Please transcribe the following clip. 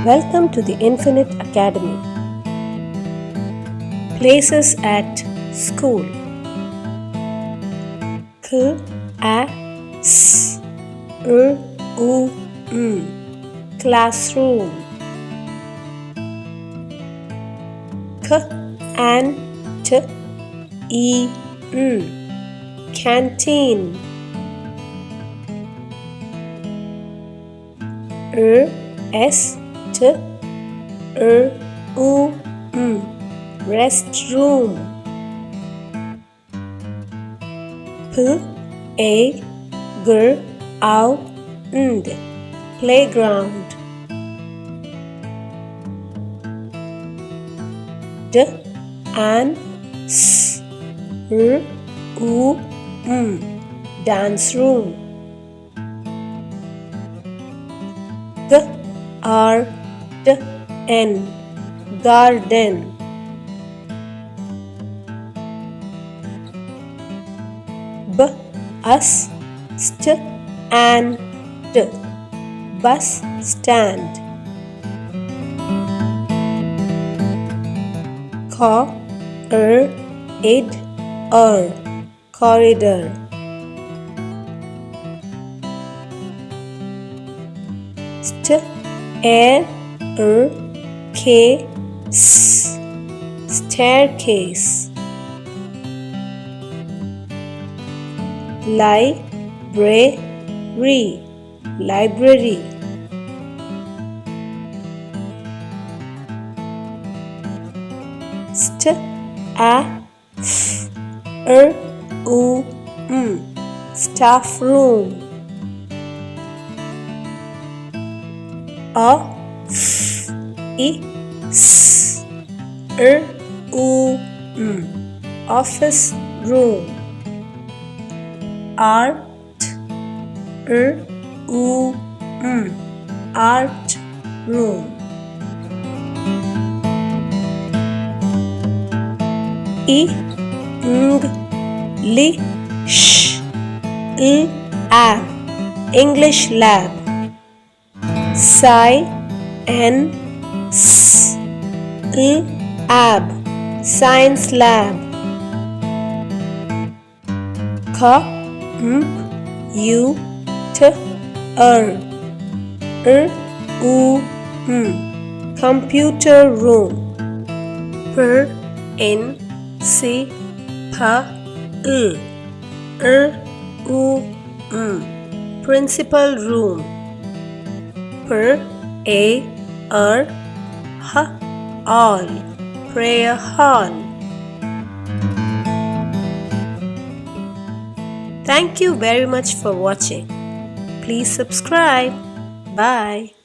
Welcome to the Infinite Academy. Places at school. Class. Classroom. Canteen. Restroom. Playground. Dance room. Garden. Bus stand. Corridor. Staircase. Library. Staff room. Office room. Art room. English lab. Science lab. Computer room. Principal room. Prayer hall. Thank you very much for watching. Please subscribe. Bye.